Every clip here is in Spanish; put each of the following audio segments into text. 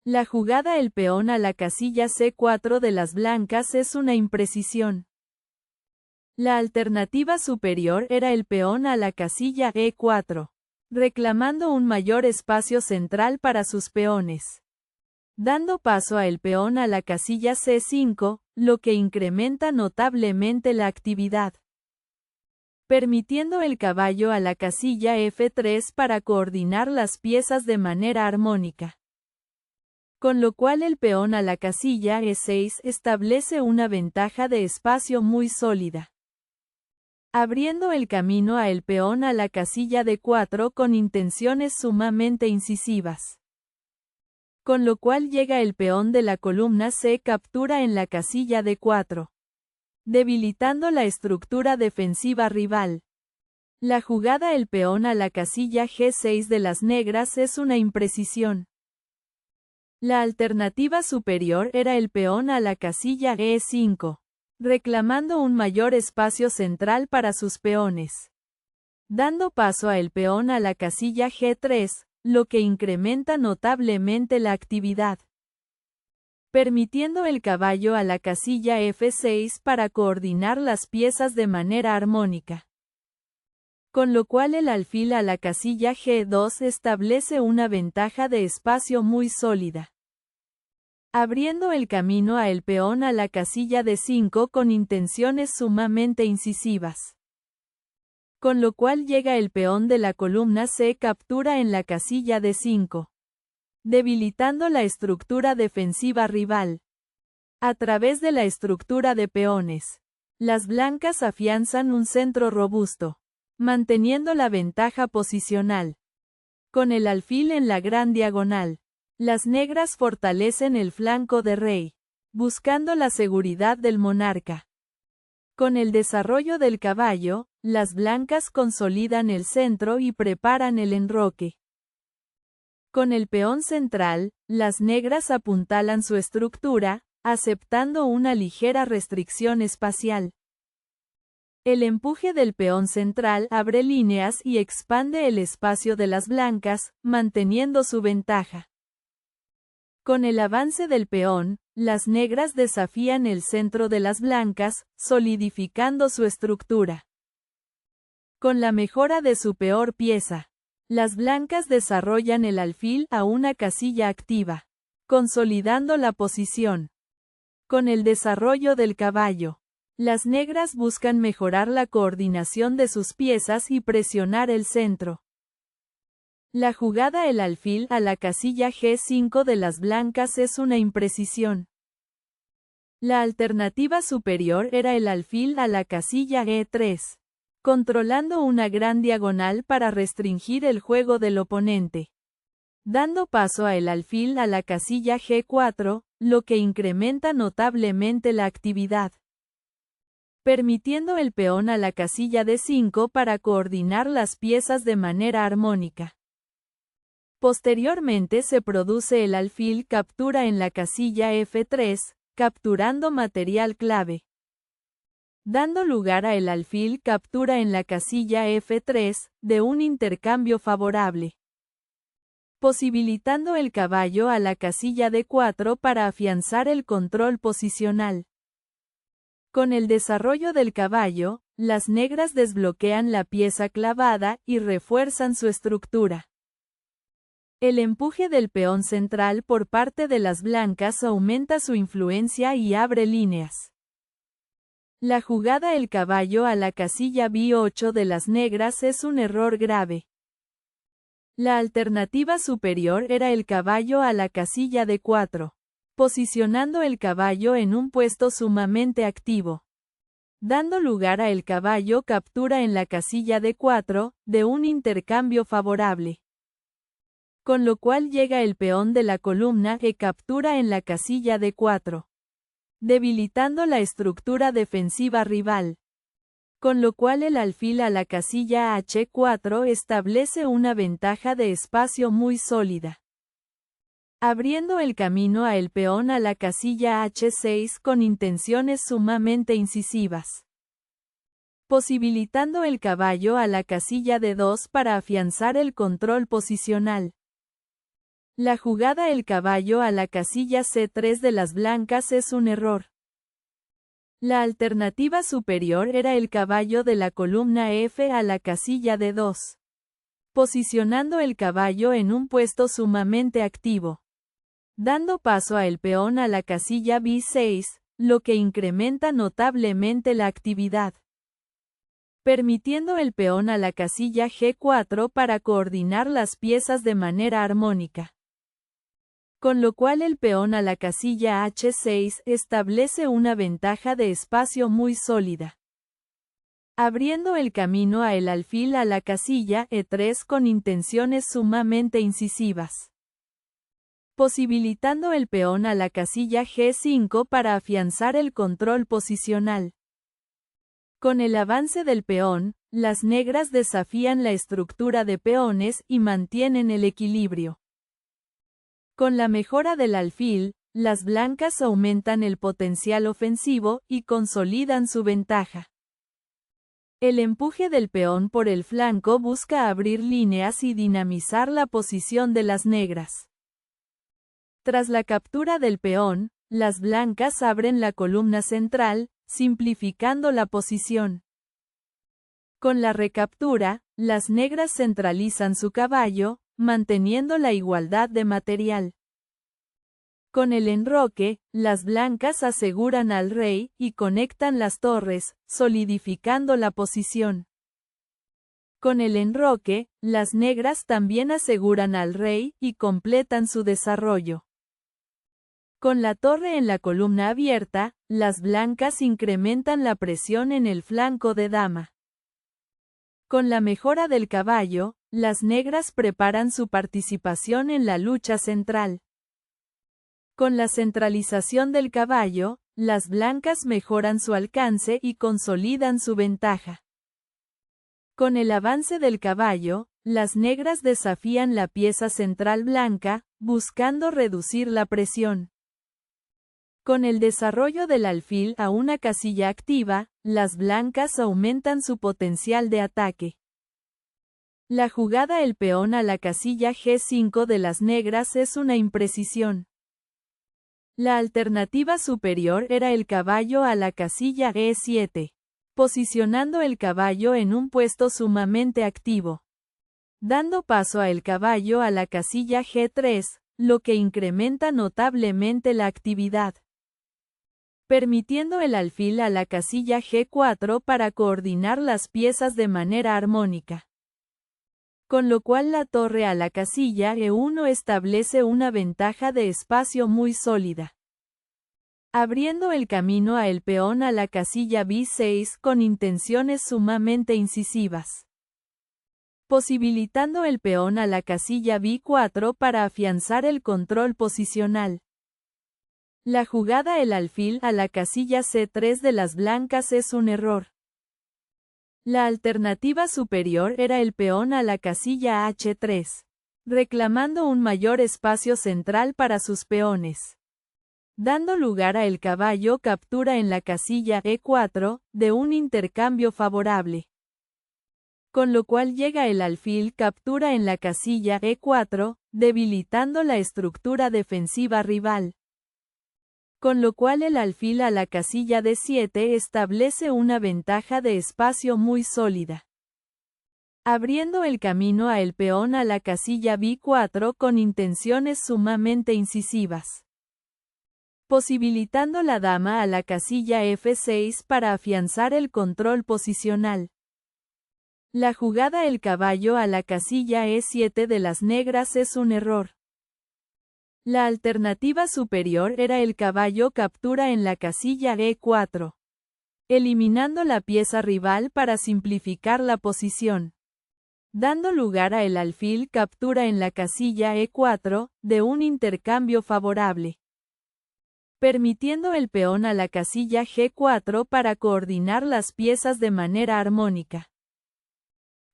La jugada el peón a la casilla C4 de las blancas es una imprecisión. La alternativa superior era el peón a la casilla E4, reclamando un mayor espacio central para sus peones. Dando paso a el peón a la casilla C5, lo que incrementa notablemente la actividad. Permitiendo el caballo a la casilla F3 para coordinar las piezas de manera armónica. Con lo cual el peón a la casilla E6 establece una ventaja de espacio muy sólida. Abriendo el camino a el peón a la casilla D4 con intenciones sumamente incisivas. Con lo cual llega el peón de la columna C captura en la casilla D4. Debilitando la estructura defensiva rival. La jugada el peón a la casilla G6 de las negras es una imprecisión. La alternativa superior era el peón a la casilla E5, reclamando un mayor espacio central para sus peones. Dando paso a el peón a la casilla G3, lo que incrementa notablemente la actividad. Permitiendo el caballo a la casilla F6 para coordinar las piezas de manera armónica. Con lo cual el alfil a la casilla G2 establece una ventaja de espacio muy sólida. Abriendo el camino a el peón a la casilla D5 con intenciones sumamente incisivas. Con lo cual llega el peón de la columna C captura en la casilla D5. Debilitando la estructura defensiva rival. A través de la estructura de peones, las blancas afianzan un centro robusto, manteniendo la ventaja posicional. Con el alfil en la gran diagonal. Las negras fortalecen el flanco de rey, buscando la seguridad del monarca. Con el desarrollo del caballo, las blancas consolidan el centro y preparan el enroque. Con el peón central, las negras apuntalan su estructura, aceptando una ligera restricción espacial. El empuje del peón central abre líneas y expande el espacio de las blancas, manteniendo su ventaja. Con el avance del peón, las negras desafían el centro de las blancas, solidificando su estructura. Con la mejora de su peor pieza, las blancas desarrollan el alfil a una casilla activa, consolidando la posición. Con el desarrollo del caballo, las negras buscan mejorar la coordinación de sus piezas y presionar el centro. La jugada el alfil a la casilla G5 de las blancas es una imprecisión. La alternativa superior era el alfil a la casilla E3, controlando una gran diagonal para restringir el juego del oponente. Dando paso a el alfil a la casilla G4, lo que incrementa notablemente la actividad. Permitiendo el peón a la casilla D5 para coordinar las piezas de manera armónica. Posteriormente se produce el alfil captura en la casilla F3, capturando material clave. Dando lugar a el alfil captura en la casilla F3, de un intercambio favorable. Posibilitando el caballo a la casilla D4 para afianzar el control posicional. Con el desarrollo del caballo, las negras desbloquean la pieza clavada y refuerzan su estructura. El empuje del peón central por parte de las blancas aumenta su influencia y abre líneas. La jugada el caballo a la casilla B8 de las negras es un error grave. La alternativa superior era el caballo a la casilla D4, posicionando el caballo en un puesto sumamente activo. Dando lugar a el caballo captura en la casilla D4, de un intercambio favorable. Con lo cual llega el peón de la columna E captura en la casilla D4. Debilitando la estructura defensiva rival. Con lo cual el alfil a la casilla H4 establece una ventaja de espacio muy sólida. Abriendo el camino a el peón a la casilla H6 con intenciones sumamente incisivas. Posibilitando el caballo a la casilla D2 para afianzar el control posicional. La jugada el caballo a la casilla C3 de las blancas es un error. La alternativa superior era el caballo de la columna F a la casilla D2, posicionando el caballo en un puesto sumamente activo, dando paso a el peón a la casilla B6, lo que incrementa notablemente la actividad, permitiendo el peón a la casilla G4 para coordinar las piezas de manera armónica. Con lo cual el peón a la casilla H6 establece una ventaja de espacio muy sólida, abriendo el camino a el alfil a la casilla E3 con intenciones sumamente incisivas, posibilitando el peón a la casilla G5 para afianzar el control posicional. Con el avance del peón, las negras desafían la estructura de peones y mantienen el equilibrio. Con la mejora del alfil, las blancas aumentan el potencial ofensivo y consolidan su ventaja. El empuje del peón por el flanco busca abrir líneas y dinamizar la posición de las negras. Tras la captura del peón, las blancas abren la columna central, simplificando la posición. Con la recaptura, las negras centralizan su caballo, manteniendo la igualdad de material. Con el enroque, las blancas aseguran al rey y conectan las torres, solidificando la posición. Con el enroque, las negras también aseguran al rey y completan su desarrollo. Con la torre en la columna abierta, las blancas incrementan la presión en el flanco de dama. Con la mejora del caballo, las negras preparan su participación en la lucha central. Con la centralización del caballo, las blancas mejoran su alcance y consolidan su ventaja. Con el avance del caballo, las negras desafían la pieza central blanca, buscando reducir la presión. Con el desarrollo del alfil a una casilla activa, las blancas aumentan su potencial de ataque. La jugada el peón a la casilla G5 de las negras es una imprecisión. La alternativa superior era el caballo a la casilla E7, posicionando el caballo en un puesto sumamente activo, dando paso a el caballo a la casilla G3, lo que incrementa notablemente la actividad, permitiendo el alfil a la casilla G4 para coordinar las piezas de manera armónica. Con lo cual la torre a la casilla E1 establece una ventaja de espacio muy sólida, abriendo el camino a el peón a la casilla B6 con intenciones sumamente incisivas, posibilitando el peón a la casilla B4 para afianzar el control posicional. La jugada el alfil a la casilla C3 de las blancas es un error. La alternativa superior era el peón a la casilla H3, reclamando un mayor espacio central para sus peones, dando lugar a el caballo captura en la casilla E4, de un intercambio favorable. Con lo cual llega el alfil captura en la casilla E4, debilitando la estructura defensiva rival. Con lo cual el alfil a la casilla D7 establece una ventaja de espacio muy sólida, abriendo el camino a el peón a la casilla B4 con intenciones sumamente incisivas, posibilitando la dama a la casilla F6 para afianzar el control posicional. La jugada el caballo a la casilla E7 de las negras es un error. La alternativa superior era el caballo captura en la casilla E4, eliminando la pieza rival para simplificar la posición, dando lugar a el alfil captura en la casilla E4, de un intercambio favorable, permitiendo el peón a la casilla G4 para coordinar las piezas de manera armónica.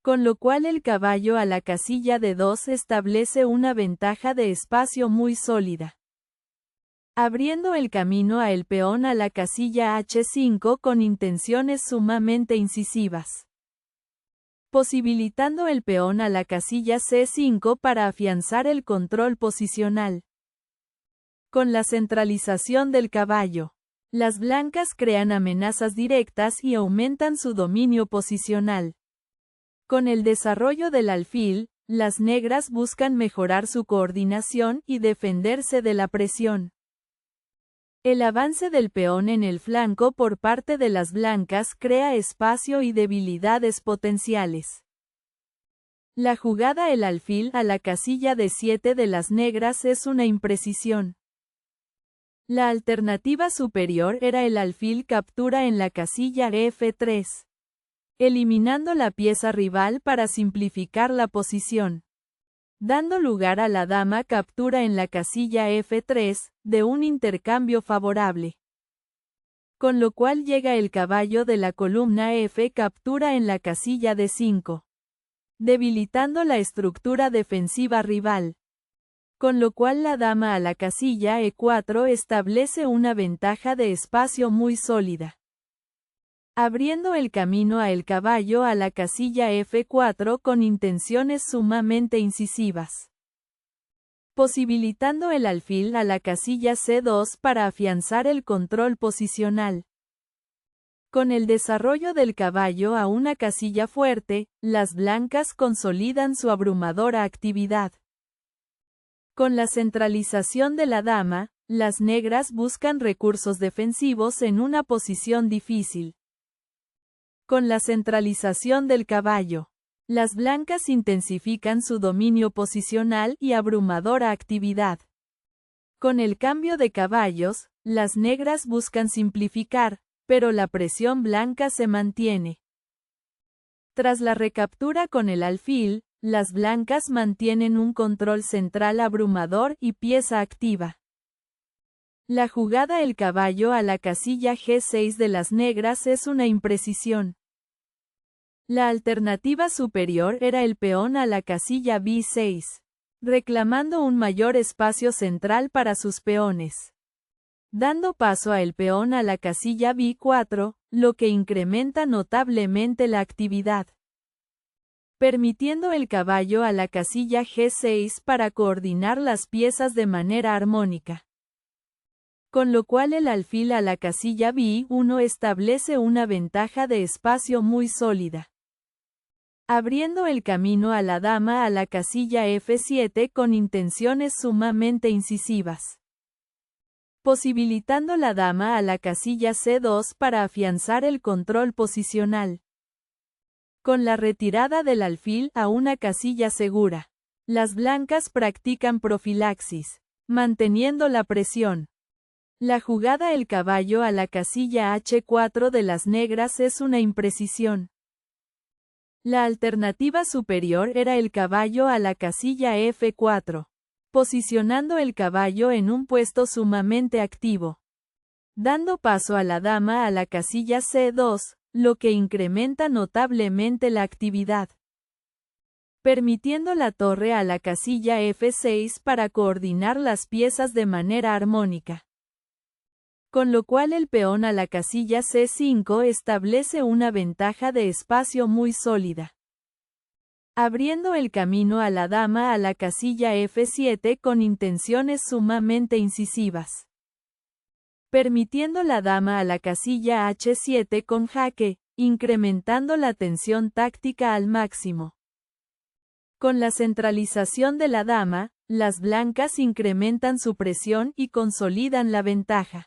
Con lo cual el caballo a la casilla D2 establece una ventaja de espacio muy sólida, abriendo el camino a el peón a la casilla H5 con intenciones sumamente incisivas. posibilitando el peón a la casilla C5 para afianzar el control posicional. Con la centralización del caballo, las blancas crean amenazas directas y aumentan su dominio posicional. Con el desarrollo del alfil, las negras buscan mejorar su coordinación y defenderse de la presión. El avance del peón en el flanco por parte de las blancas crea espacio y debilidades potenciales. La jugada el alfil a la casilla D7 de las negras es una imprecisión. La alternativa superior era el alfil captura en la casilla F3, eliminando la pieza rival para simplificar la posición, dando lugar a la dama captura en la casilla F3, de un intercambio favorable. Con lo cual llega el caballo de la columna F captura en la casilla D5, debilitando la estructura defensiva rival. Con lo cual la dama a la casilla E4 establece una ventaja de espacio muy sólida, abriendo el camino a el caballo a la casilla F4 con intenciones sumamente incisivas, posibilitando el alfil a la casilla C2 para afianzar el control posicional. Con el desarrollo del caballo a una casilla fuerte, las blancas consolidan su abrumadora actividad. Con la centralización de la dama, las negras buscan recursos defensivos en una posición difícil. Con la centralización del caballo, las blancas intensifican su dominio posicional y abrumadora actividad. Con el cambio de caballos, las negras buscan simplificar, pero la presión blanca se mantiene. Tras la recaptura con el alfil, las blancas mantienen un control central abrumador y pieza activa. La jugada el caballo a la casilla G6 de las negras es una imprecisión. La alternativa superior era el peón a la casilla B6, reclamando un mayor espacio central para sus peones, dando paso a el peón a la casilla B4, lo que incrementa notablemente la actividad, permitiendo el caballo a la casilla G6 para coordinar las piezas de manera armónica. Con lo cual el alfil a la casilla B1 establece una ventaja de espacio muy sólida, abriendo el camino a la dama a la casilla F7 con intenciones sumamente incisivas, posibilitando la dama a la casilla C2 para afianzar el control posicional. Con la retirada del alfil a una casilla segura, las blancas practican profilaxis, manteniendo la presión. La jugada el caballo a la casilla H4 de las negras es una imprecisión. La alternativa superior era el caballo a la casilla F4, posicionando el caballo en un puesto sumamente activo, dando paso a la dama a la casilla C2, lo que incrementa notablemente la actividad, permitiendo la torre a la casilla F6 para coordinar las piezas de manera armónica. Con lo cual el peón a la casilla C5 establece una ventaja de espacio muy sólida, abriendo el camino a la dama a la casilla F7 con intenciones sumamente incisivas, permitiendo la dama a la casilla H7 con jaque, incrementando la tensión táctica al máximo. Con la centralización de la dama, las blancas incrementan su presión y consolidan la ventaja.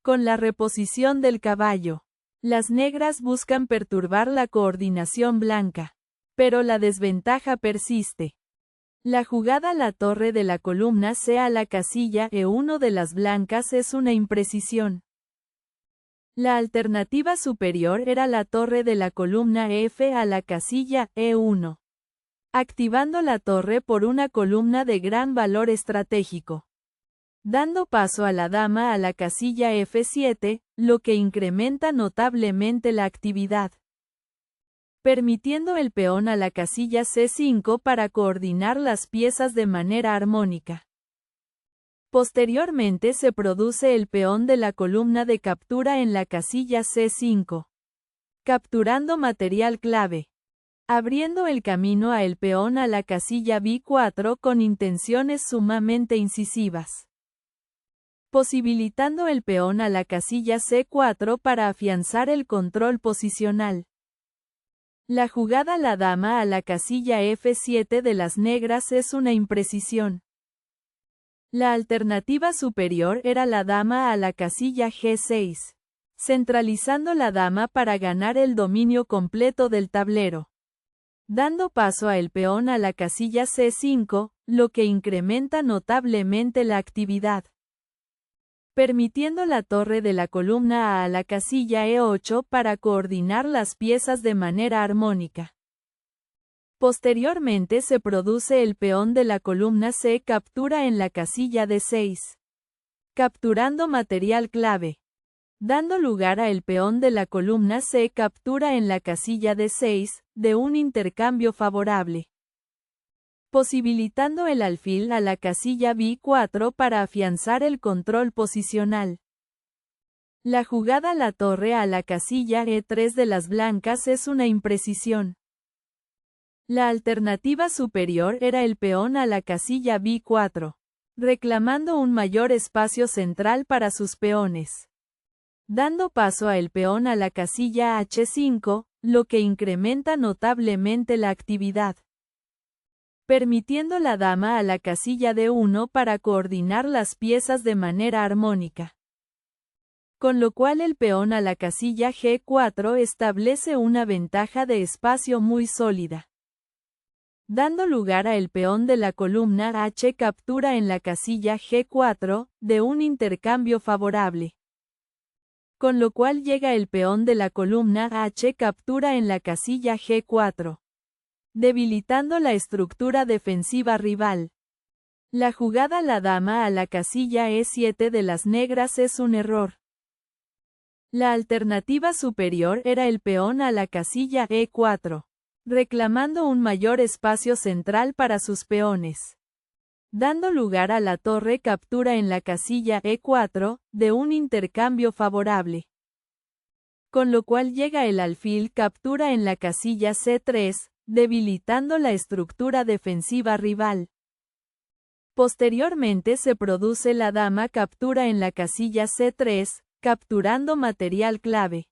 Con la reposición del caballo, las negras buscan perturbar la coordinación blanca, pero la desventaja persiste. La jugada la torre de la columna C a la casilla E1 de las blancas es una imprecisión. La alternativa superior era la torre de la columna F a la casilla E1, activando la torre por una columna de gran valor estratégico, dando paso a la dama a la casilla F7, lo que incrementa notablemente la actividad, permitiendo el peón a la casilla C5 para coordinar las piezas de manera armónica. Posteriormente se produce el peón de la columna de captura en la casilla C5, capturando material clave. abriendo el camino a el peón a la casilla B4 con intenciones sumamente incisivas, posibilitando el peón a la casilla C4 para afianzar el control posicional. La jugada la dama a la casilla F7 de las negras es una imprecisión. La alternativa superior era la dama a la casilla G6, centralizando la dama para ganar el dominio completo del tablero, dando paso a el peón a la casilla C5, lo que incrementa notablemente la actividad, permitiendo la torre de la columna A a la casilla E8 para coordinar las piezas de manera armónica. Posteriormente se produce el peón de la columna C captura en la casilla D6, capturando material clave, dando lugar a el peón de la columna C captura en la casilla D6, de un intercambio favorable, posibilitando el alfil a la casilla B4 para afianzar el control posicional. La jugada la torre a la casilla E3 de las blancas es una imprecisión. La alternativa superior era el peón a la casilla B4, reclamando un mayor espacio central para sus peones, dando paso a el peón a la casilla H5, lo que incrementa notablemente la actividad, permitiendo la dama a la casilla D1 para coordinar las piezas de manera armónica, con lo cual el peón a la casilla G4 establece una ventaja de espacio muy sólida, dando lugar a el peón de la columna H captura en la casilla G4, de un intercambio favorable, con lo cual llega el peón de la columna H captura en la casilla G4, debilitando la estructura defensiva rival. La jugada la dama a la casilla E7 de las negras es un error. La alternativa superior era el peón a la casilla E4, reclamando un mayor espacio central para sus peones, dando lugar a la torre captura en la casilla E4, de un intercambio favorable, con lo cual llega el alfil captura en la casilla C3, debilitando la estructura defensiva rival. Posteriormente se produce la dama captura en la casilla C3, capturando material clave,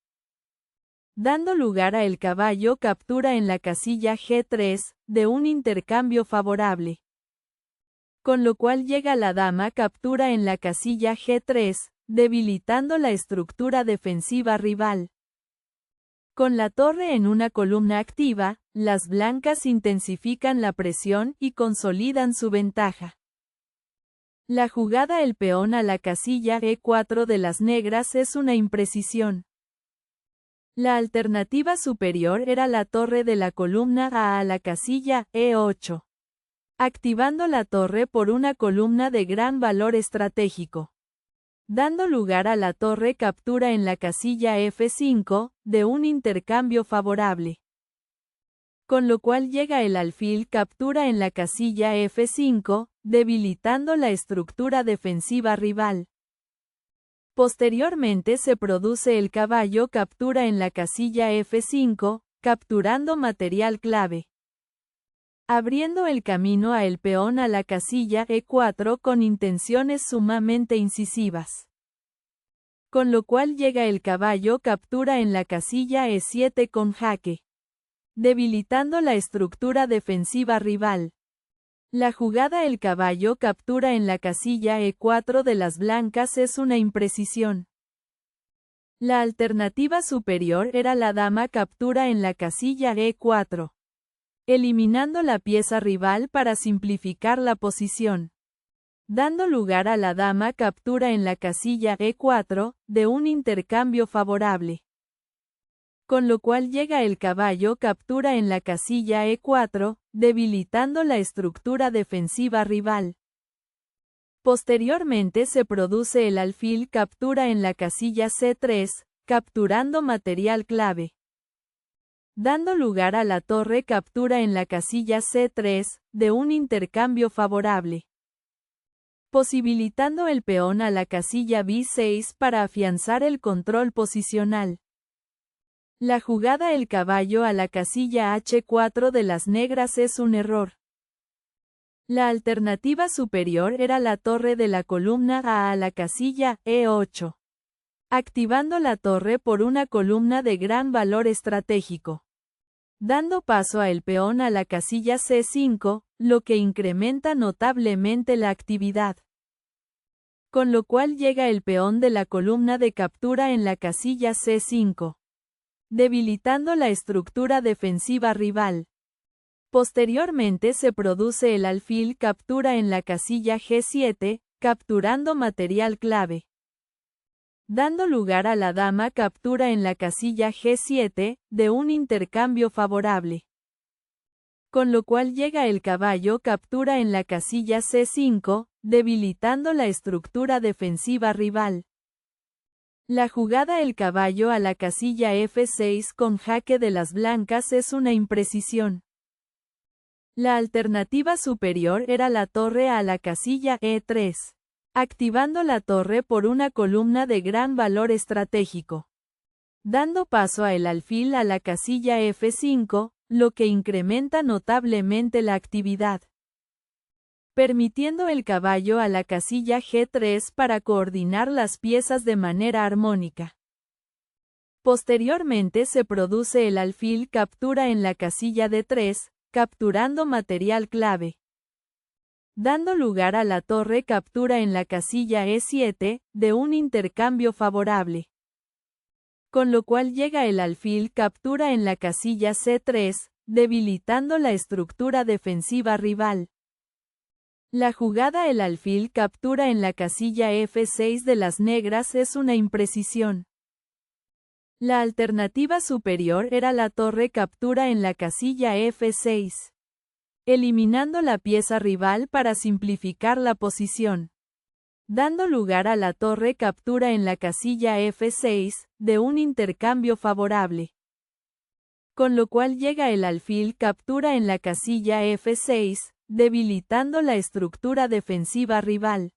dando lugar a el caballo captura en la casilla G3, de un intercambio favorable, con lo cual llega la dama captura en la casilla G3, debilitando la estructura defensiva rival. Con la torre en una columna activa, las blancas intensifican la presión y consolidan su ventaja. La jugada el peón a la casilla E4 de las negras es una imprecisión. La alternativa superior era la torre de la columna A a la casilla E8, activando la torre por una columna de gran valor estratégico, dando lugar a la torre captura en la casilla F5, de un intercambio favorable, con lo cual llega el alfil captura en la casilla F5, debilitando la estructura defensiva rival. Posteriormente se produce el caballo captura en la casilla F5, capturando material clave, abriendo el camino a el peón a la casilla E4 con intenciones sumamente incisivas, con lo cual llega el caballo captura en la casilla E7 con jaque, debilitando la estructura defensiva rival. La jugada el caballo captura en la casilla E4 de las blancas es una imprecisión. La alternativa superior era la dama captura en la casilla E4, eliminando la pieza rival para simplificar la posición, dando lugar a la dama captura en la casilla E4, de un intercambio favorable, con lo cual llega el caballo captura en la casilla E4, debilitando la estructura defensiva rival. Posteriormente se produce el alfil captura en la casilla C3, capturando material clave, dando lugar a la torre captura en la casilla C3, de un intercambio favorable, posibilitando el peón a la casilla B6 para afianzar el control posicional. La jugada el caballo a la casilla H4 de las negras es un error. La alternativa superior era la torre de la columna A la casilla E8, activando la torre por una columna de gran valor estratégico, dando paso a el peón a la casilla C5, lo que incrementa notablemente la actividad. Con lo cual llega el peón de la columna de captura en la casilla C5, debilitando la estructura defensiva rival. Posteriormente se produce el alfil captura en la casilla G7, capturando material clave, dando lugar a la dama captura en la casilla G7, de un intercambio favorable. Con lo cual llega el caballo captura en la casilla C5, debilitando la estructura defensiva rival. La jugada el caballo a la casilla F6 con jaque de las blancas es una imprecisión. La alternativa superior era la torre a la casilla E3, activando la torre por una columna de gran valor estratégico, dando paso a el alfil a la casilla F5, lo que incrementa notablemente la actividad, permitiendo el caballo a la casilla G3 para coordinar las piezas de manera armónica. Posteriormente se produce el alfil captura en la casilla D3, capturando material clave, dando lugar a la torre captura en la casilla E7, de un intercambio favorable. Con lo cual llega el alfil captura en la casilla C3, debilitando la estructura defensiva rival. La jugada el alfil captura en la casilla F6 de las negras es una imprecisión. La alternativa superior era la torre captura en la casilla F6, eliminando la pieza rival para simplificar la posición, dando lugar a la torre captura en la casilla F6, de un intercambio favorable. Con lo cual llega el alfil captura en la casilla F6, debilitando la estructura defensiva rival.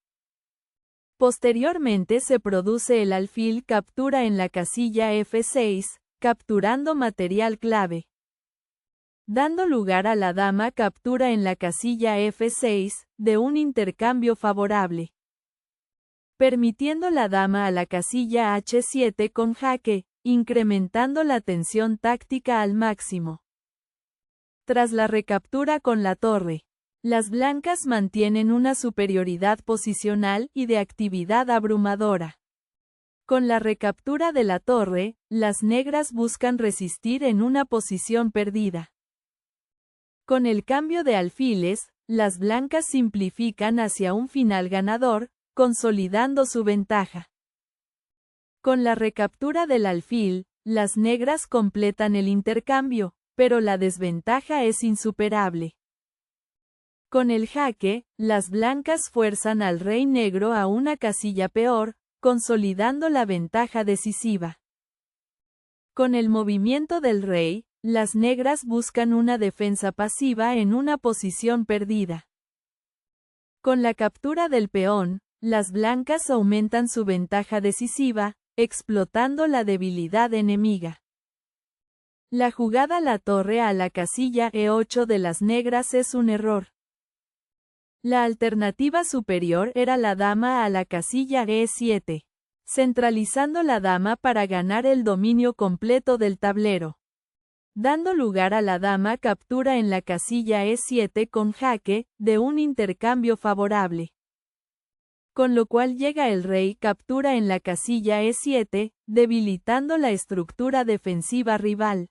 Posteriormente se produce el alfil captura en la casilla F6, capturando material clave, dando lugar a la dama captura en la casilla F6, de un intercambio favorable, permitiendo la dama a la casilla H7 con jaque, incrementando la tensión táctica al máximo. Tras la recaptura con la torre, las blancas mantienen una superioridad posicional y de actividad abrumadora. Con la recaptura de la torre, las negras buscan resistir en una posición perdida. Con el cambio de alfiles, las blancas simplifican hacia un final ganador, consolidando su ventaja. Con la recaptura del alfil, las negras completan el intercambio, pero la desventaja es insuperable. Con el jaque, las blancas fuerzan al rey negro a una casilla peor, consolidando la ventaja decisiva. Con el movimiento del rey, las negras buscan una defensa pasiva en una posición perdida. Con la captura del peón, las blancas aumentan su ventaja decisiva, explotando la debilidad enemiga. La jugada la torre a la casilla E8 de las negras es un error. La alternativa superior era la dama a la casilla E7, centralizando la dama para ganar el dominio completo del tablero, dando lugar a la dama captura en la casilla E7 con jaque, de un intercambio favorable. Con lo cual llega el rey captura en la casilla E7, debilitando la estructura defensiva rival.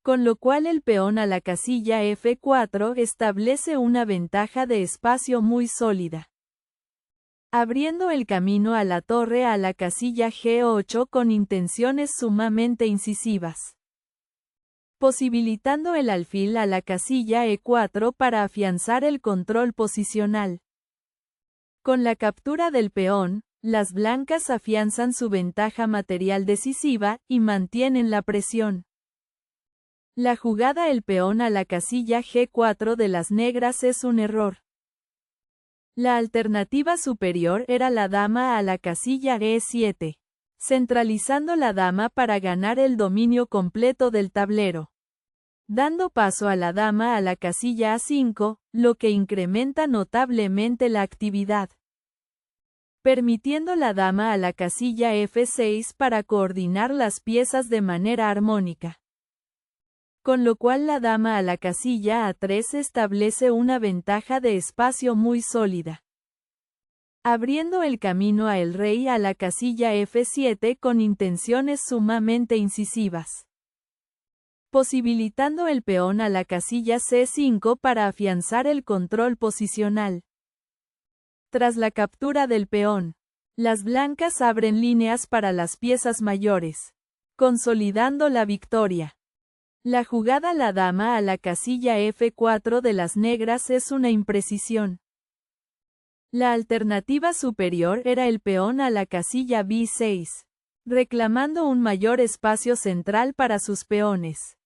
Con lo cual el peón a la casilla F4 establece una ventaja de espacio muy sólida, abriendo el camino a la torre a la casilla G8 con intenciones sumamente incisivas, posibilitando el alfil a la casilla E4 para afianzar el control posicional. Con la captura del peón, las blancas afianzan su ventaja material decisiva y mantienen la presión. La jugada el peón a la casilla G4 de las negras es un error. La alternativa superior era la dama a la casilla E7, centralizando la dama para ganar el dominio completo del tablero. Dando paso a la dama a la casilla A5, lo que incrementa notablemente la actividad. Permitiendo la dama a la casilla F6 para coordinar las piezas de manera armónica. Con lo cual la dama a la casilla A3 establece una ventaja de espacio muy sólida. Abriendo el camino a el rey a la casilla F7 con intenciones sumamente incisivas. Posibilitando el peón a la casilla C5 para afianzar el control posicional. Tras la captura del peón, las blancas abren líneas para las piezas mayores, consolidando la victoria. La jugada la dama a la casilla F4 de las negras es una imprecisión. La alternativa superior era el peón a la casilla B6, reclamando un mayor espacio central para sus peones.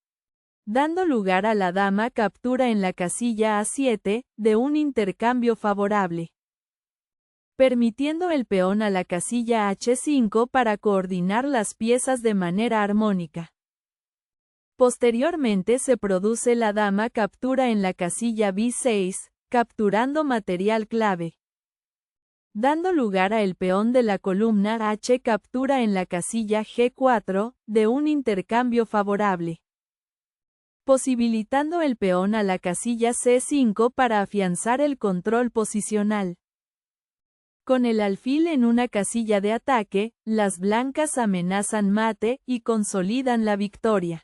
Dando lugar a la dama captura en la casilla A7, de un intercambio favorable. Permitiendo el peón a la casilla H5 para coordinar las piezas de manera armónica. Posteriormente se produce la dama captura en la casilla B6, capturando material clave. Dando lugar a el peón de la columna H captura en la casilla G4, de un intercambio favorable. Posibilitando el peón a la casilla C5 para afianzar el control posicional. Con el alfil en una casilla de ataque, las blancas amenazan mate y consolidan la victoria.